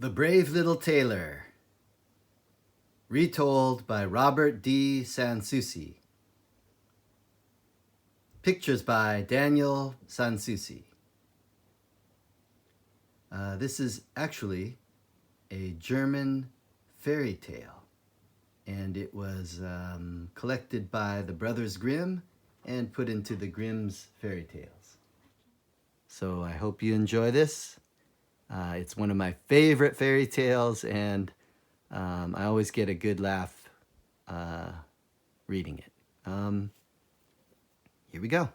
The Brave Little Tailor, retold by Robert D. Souci. Pictures by Daniel Souci. This is actually a German fairy tale, and it was collected by the brothers Grimm and put into the Grimm's fairy tales. So I hope you enjoy this. It's one of my favorite fairy tales, and I always get a good laugh reading it. Here we go.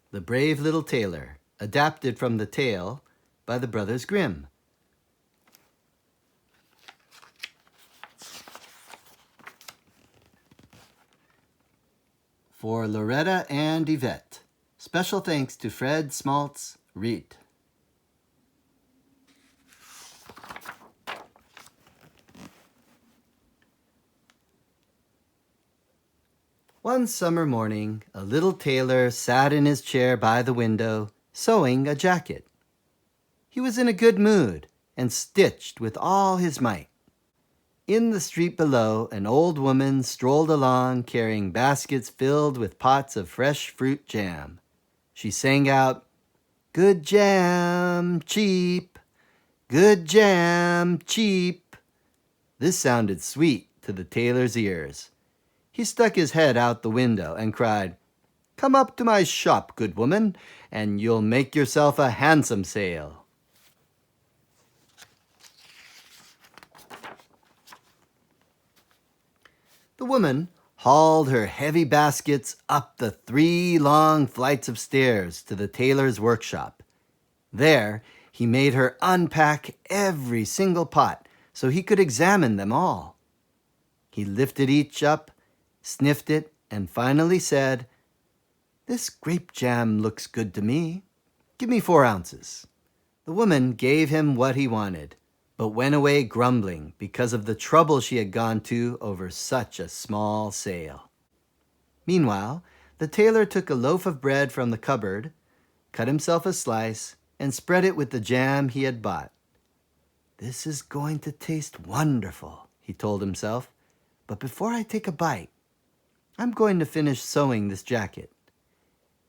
The Brave Little Tailor, adapted from the tale by the brothers Grimm. For Loretta and Yvette. Special thanks to Fred Smaltz Reed. One summer morning, a little tailor sat in his chair by the window, sewing a jacket. He was in a good mood and stitched with all his might. In the street below, an old woman strolled along carrying baskets filled with pots of fresh fruit jam. She sang out, "Good jam, cheap. Good jam, cheap." This sounded sweet to the tailor's ears. He stuck his head out the window and cried, "Come up to my shop, good woman, and you'll make yourself a handsome sale." The woman hauled her heavy baskets up the 3 long flights of stairs to the tailor's workshop. There, he made her unpack every single pot so he could examine them all. He lifted each up, sniffed it, and finally said, "This grape jam looks good to me. Give me 4 ounces." The woman gave him what he wanted, but went away grumbling because of the trouble she had gone to over such a small sale. Meanwhile, the tailor took a loaf of bread from the cupboard, cut himself a slice, and spread it with the jam he had bought. "This is going to taste wonderful," he told himself, "but before I take a bite, I'm going to finish sewing this jacket."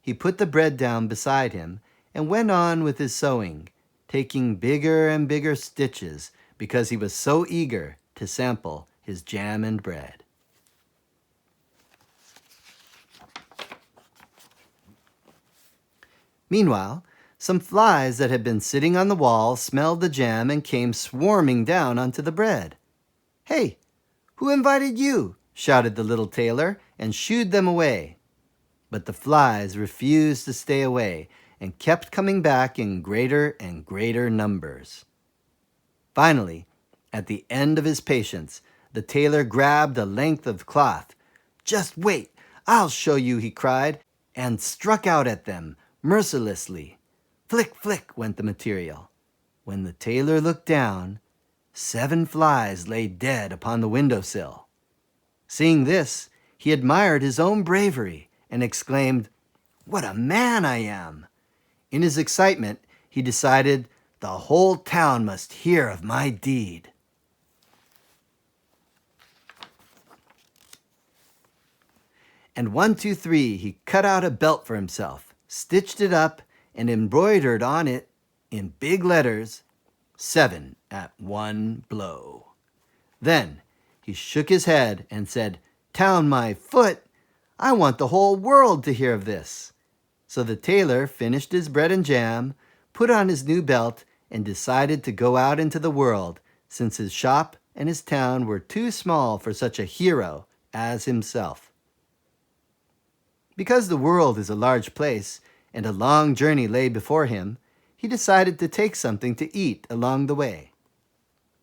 He put the bread down beside him and went on with his sewing, taking bigger and bigger stitches because he was so eager to sample his jam and bread. Meanwhile, some flies that had been sitting on the wall smelled the jam and came swarming down onto the bread. "Hey, who invited you?" shouted the little tailor, and shooed them away. But the flies refused to stay away and kept coming back in greater and greater numbers. Finally, at the end of his patience, the tailor grabbed a length of cloth. "Just wait, I'll show you," he cried, and struck out at them mercilessly. Flick, flick went the material. When the tailor looked down, 7 flies lay dead upon the windowsill. Seeing this, he admired his own bravery and exclaimed, "What a man I am!" In his excitement, he decided the whole town must hear of my deed. And 1, 2, 3, he cut out a belt for himself, stitched it up, and embroidered on it in big letters, 7 at one blow. Then he shook his head and said, "Down my foot! I want the whole world to hear of this." So the tailor finished his bread and jam, put on his new belt, and decided to go out into the world, since his shop and his town were too small for such a hero as himself. Because the world is a large place and a long journey lay before him, he decided to take something to eat along the way.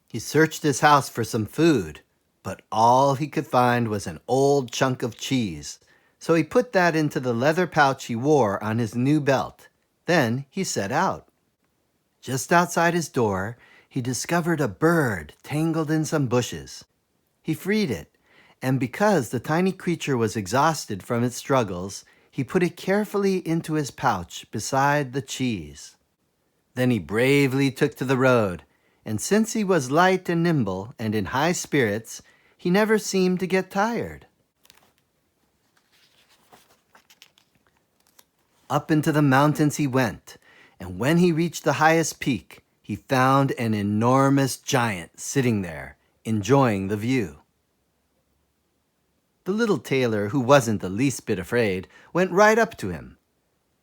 He searched his house for some food, but all he could find was an old chunk of cheese. So he put that into the leather pouch he wore on his new belt. Then he set out. Just outside his door, he discovered a bird tangled in some bushes. He freed it, and because the tiny creature was exhausted from its struggles, he put it carefully into his pouch beside the cheese. Then he bravely took to the road, and since he was light and nimble and in high spirits, he never seemed to get tired. Up into the mountains he went, and when he reached the highest peak, he found an enormous giant sitting there, enjoying the view. The little tailor, who wasn't the least bit afraid, went right up to him.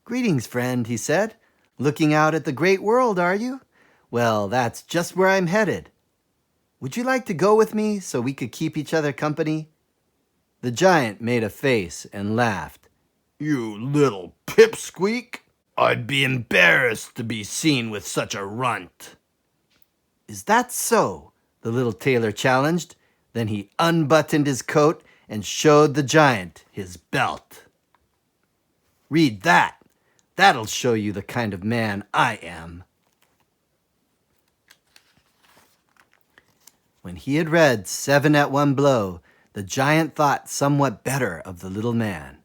"Greetings, friend," he said. "Looking out at the great world, are you? Well, that's just where I'm headed. Would you like to go with me so we could keep each other company?" The giant made a face and laughed. "You little pipsqueak! I'd be embarrassed to be seen with such a runt." "Is that so?" the little tailor challenged. Then he unbuttoned his coat and showed the giant his belt. "Read that. That'll show you the kind of man I am." When he had read 7 at one blow, the giant thought somewhat better of the little man.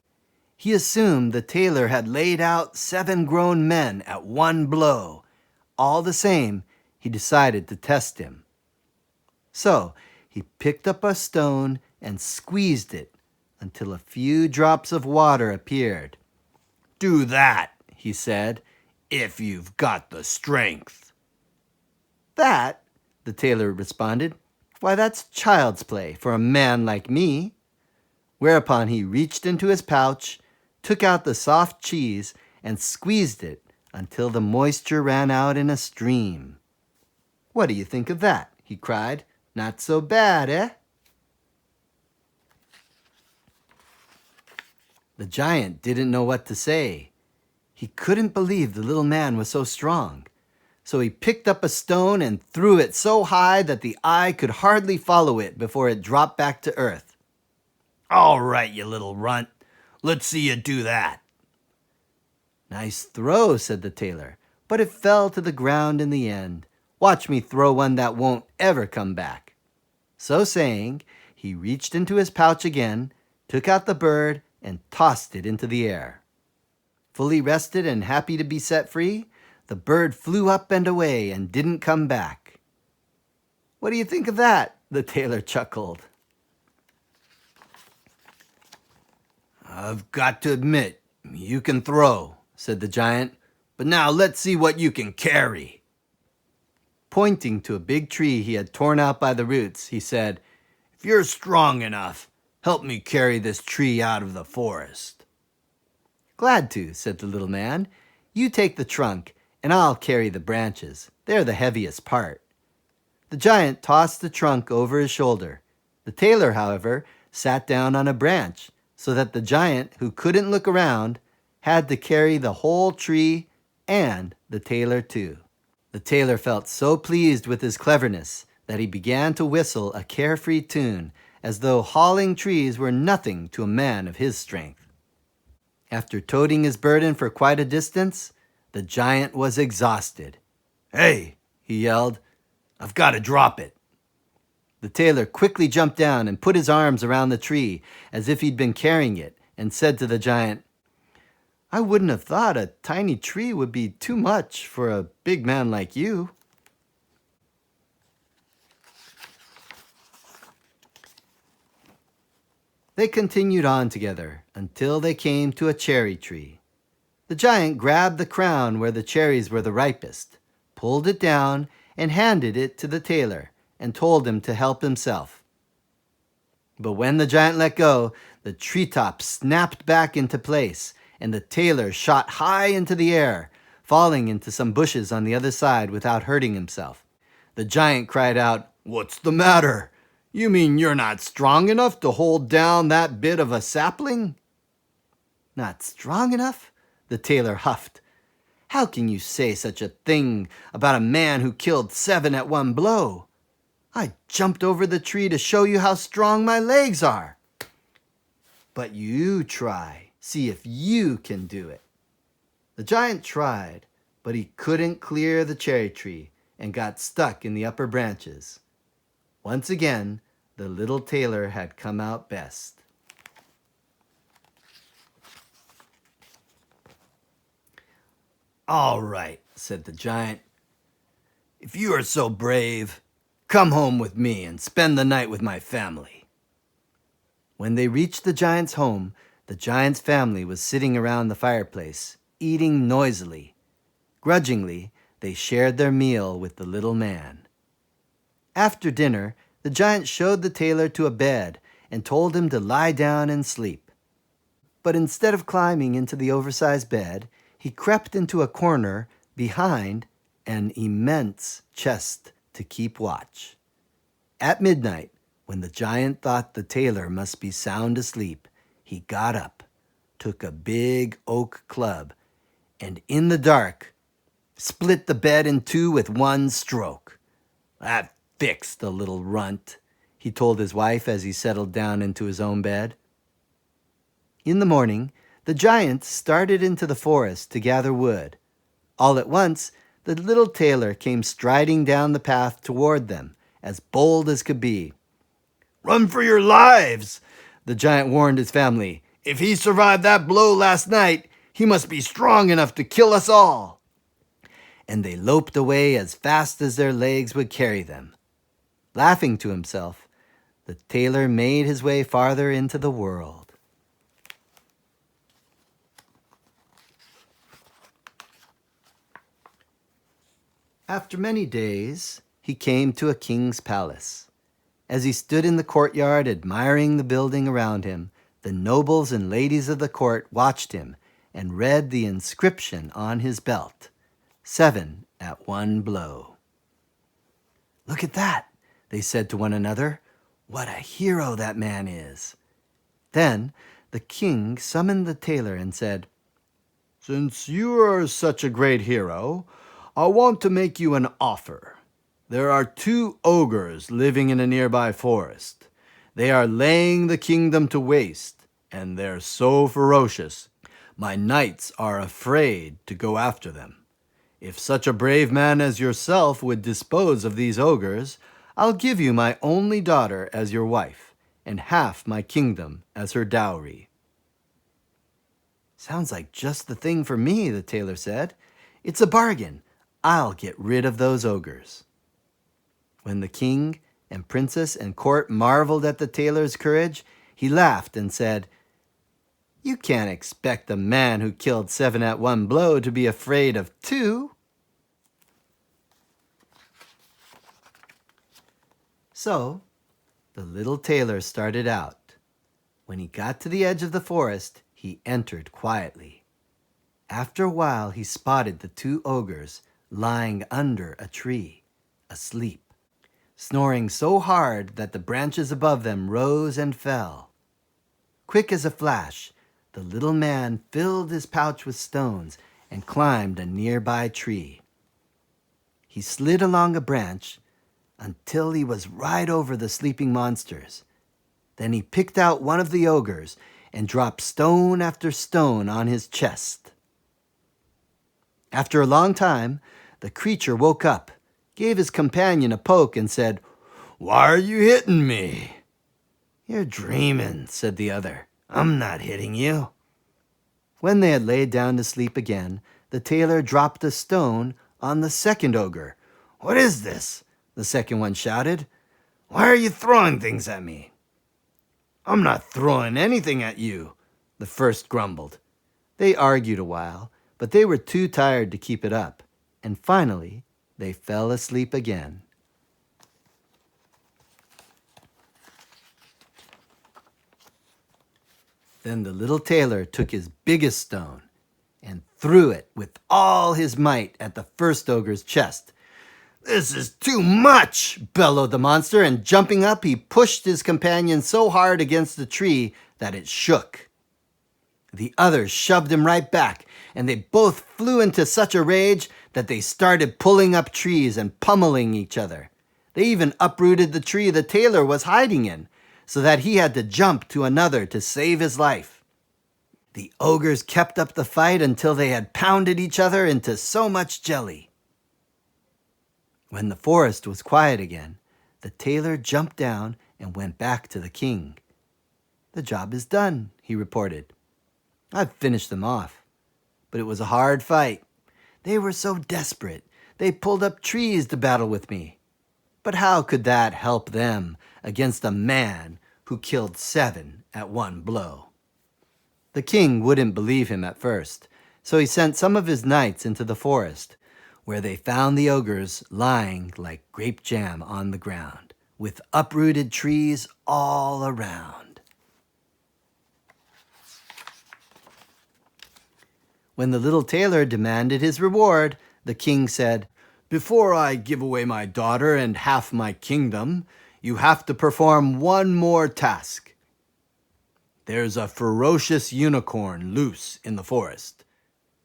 He assumed the tailor had laid out 7 grown men at one blow. All the same, he decided to test him. So he picked up a stone and squeezed it until a few drops of water appeared. "Do that," he said, "if you've got the strength." "That," the tailor responded, "why, that's child's play for a man like me." Whereupon he reached into his pouch, took out the soft cheese, and squeezed it until the moisture ran out in a stream. "What do you think of that?" he cried. "Not so bad, eh?" The giant didn't know what to say. He couldn't believe the little man was so strong. So he picked up a stone and threw it so high that the eye could hardly follow it before it dropped back to earth. "All right, you little runt. Let's see you do that." "Nice throw," said the tailor, "but it fell to the ground in the end. Watch me throw one that won't ever come back." So saying, he reached into his pouch again, took out the bird, and tossed it into the air. Fully rested and happy to be set free, the bird flew up and away and didn't come back. "What do you think of that?" the tailor chuckled. "I've got to admit, you can throw," said the giant, "but now let's see what you can carry." Pointing to a big tree he had torn out by the roots, he said, "If you're strong enough, help me carry this tree out of the forest." "Glad to," said the little man. "You take the trunk, and I'll carry the branches. They're the heaviest part." The giant tossed the trunk over his shoulder. The tailor, however, sat down on a branch, so that the giant, who couldn't look around, had to carry the whole tree and the tailor too. The tailor felt so pleased with his cleverness that he began to whistle a carefree tune, as though hauling trees were nothing to a man of his strength. After toting his burden for quite a distance, the giant was exhausted. "Hey," he yelled, "I've got to drop it." The tailor quickly jumped down and put his arms around the tree as if he'd been carrying it, and said to the giant, "I wouldn't have thought a tiny tree would be too much for a big man like you." They continued on together until they came to a cherry tree. The giant grabbed the crown where the cherries were the ripest, pulled it down, and handed it to the tailor, and told him to help himself. But when the giant let go, the treetop snapped back into place, and the tailor shot high into the air, falling into some bushes on the other side without hurting himself. The giant cried out, "What's the matter? You mean you're not strong enough to hold down that bit of a sapling?" "Not strong enough?" the tailor huffed. "How can you say such a thing about a man who killed 7 at one blow? I jumped over the tree to show you how strong my legs are. But you try, see if you can do it." The giant tried, but he couldn't clear the cherry tree and got stuck in the upper branches. Once again, the little tailor had come out best. All right, said the giant. If you are so brave, come home with me and spend the night with my family. When they reached the giant's home, the giant's family was sitting around the fireplace, eating noisily. Grudgingly, they shared their meal with the little man. After dinner, the giant showed the tailor to a bed and told him to lie down and sleep. But instead of climbing into the oversized bed, he crept into a corner behind an immense chest to keep watch. At midnight, when the giant thought the tailor must be sound asleep, he got up, took a big oak club, and in the dark, split the bed in two with one stroke. "That fixed the little runt," he told his wife as he settled down into his own bed. In the morning, the giant started into the forest to gather wood. All at once, the little tailor came striding down the path toward them, as bold as could be. "Run for your lives," the giant warned his family. "If he survived that blow last night, he must be strong enough to kill us all." And they loped away as fast as their legs would carry them. Laughing to himself, the tailor made his way farther into the world. After many days, he came to a king's palace. As he stood in the courtyard admiring the building around him, the nobles and ladies of the court watched him and read the inscription on his belt, 7 at one blow. "Look at that," they said to one another. "What a hero that man is." Then the king summoned the tailor and said, "Since you are such a great hero, I want to make you an offer. There are 2 ogres living in a nearby forest. They are laying the kingdom to waste, and they're so ferocious, my knights are afraid to go after them. If such a brave man as yourself would dispose of these ogres, I'll give you my only daughter as your wife, and half my kingdom as her dowry." "Sounds like just the thing for me," the tailor said. "It's a bargain. I'll get rid of those ogres." When the king and princess and court marveled at the tailor's courage, he laughed and said, "You can't expect a man who killed 7 at one blow to be afraid of 2. So, the little tailor started out. When he got to the edge of the forest, he entered quietly. After a while, he spotted the 2 ogres lying under a tree, asleep, snoring so hard that the branches above them rose and fell. Quick as a flash, the little man filled his pouch with stones and climbed a nearby tree. He slid along a branch until he was right over the sleeping monsters. Then he picked out one of the ogres and dropped stone after stone on his chest. After a long time, the creature woke up, gave his companion a poke, and said, "Why are you hitting me?" "You're dreaming," said the other. "I'm not hitting you." When they had laid down to sleep again, the tailor dropped a stone on the second ogre. "What is this?" the second one shouted. "Why are you throwing things at me?" "I'm not throwing anything at you," the first grumbled. They argued a while, but they were too tired to keep it up, and finally they fell asleep again. Then the little tailor took his biggest stone and threw it with all his might at the first ogre's chest. "This is too much!" bellowed the monster, and jumping up, he pushed his companion so hard against the tree that it shook. The others shoved him right back, and they both flew into such a rage that they started pulling up trees and pummeling each other. They even uprooted the tree the tailor was hiding in, so that he had to jump to another to save his life. The ogres kept up the fight until they had pounded each other into so much jelly. When the forest was quiet again, the tailor jumped down and went back to the king. "The job is done," he reported. "I've finished them off. But it was a hard fight. They were so desperate, they pulled up trees to battle with me. But how could that help them against a man who killed 7 at one blow? The king wouldn't believe him at first, so he sent some of his knights into the forest, where they found the ogres lying like grape jam on the ground, with uprooted trees all around. When the little tailor demanded his reward, the king said, "Before I give away my daughter and half my kingdom, you have to perform one more task. There's a ferocious unicorn loose in the forest.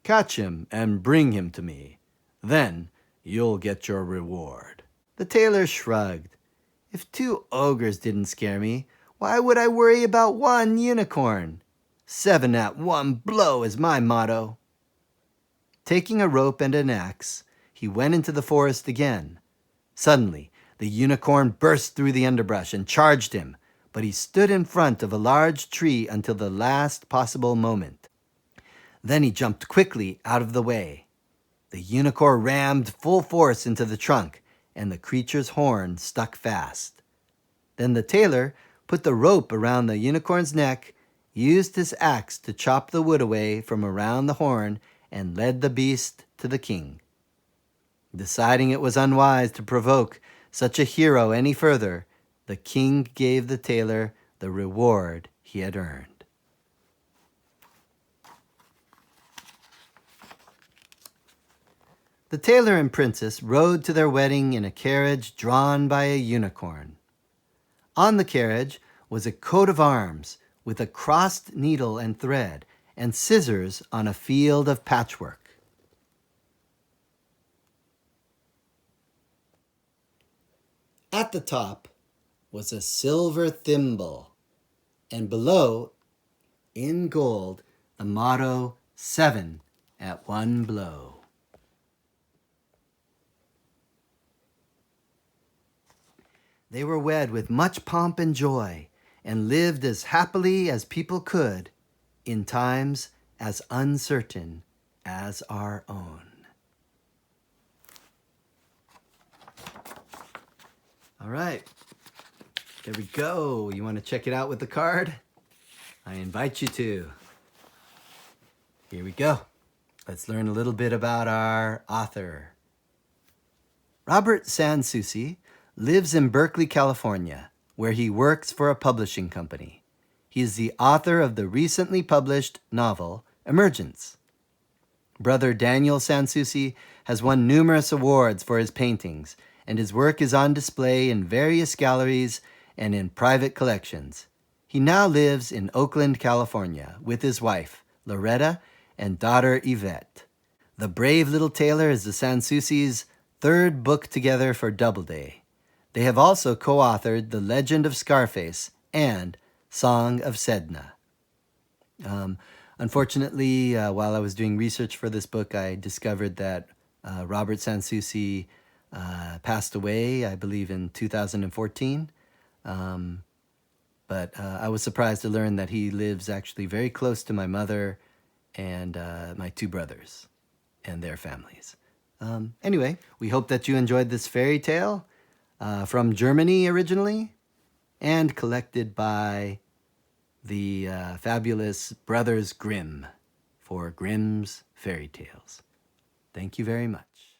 Catch him and bring him to me. Then you'll get your reward." The tailor shrugged. If 2 ogres didn't scare me, why would I worry about 1 unicorn? 7 at one blow is my motto. Taking a rope and an axe, he went into the forest again. Suddenly, the unicorn burst through the underbrush and charged him, but he stood in front of a large tree until the last possible moment. Then he jumped quickly out of the way. The unicorn rammed full force into the trunk, and the creature's horn stuck fast. Then the tailor put the rope around the unicorn's neck, used his axe to chop the wood away from around the horn, and led the beast to the king. Deciding it was unwise to provoke such a hero any further, the king gave the tailor the reward he had earned. The tailor and princess rode to their wedding in a carriage drawn by a unicorn. On the carriage was a coat of arms with a crossed needle and thread and scissors on a field of patchwork. At the top was a silver thimble, and below, in gold, the motto 7 at one blow. They were wed with much pomp and joy, and lived as happily as people could in times as uncertain as our own. All right, there we go. You want to check it out with the card? I invite you to. Here we go. Let's learn a little bit about our author. Robert Souci lives in Berkeley, California, where he works for a publishing company. He is the author of the recently published novel, Emergence. Brother Daniel Souci has won numerous awards for his paintings, and his work is on display in various galleries and in private collections. He now lives in Oakland, California, with his wife, Loretta, and daughter, Yvette. The Brave Little Tailor is the Souci's 3rd book together for Doubleday. They have also co-authored The Legend of Scarface and Song of Sedna. Unfortunately, while I was doing research for this book, I discovered that Robert Souci passed away, I believe, in 2014. But I was surprised to learn that he lives actually very close to my mother and my 2 brothers and their families. Anyway, we hope that you enjoyed this fairy tale from Germany originally and collected by the fabulous Brothers Grimm for Grimm's Fairy Tales. Thank you very much.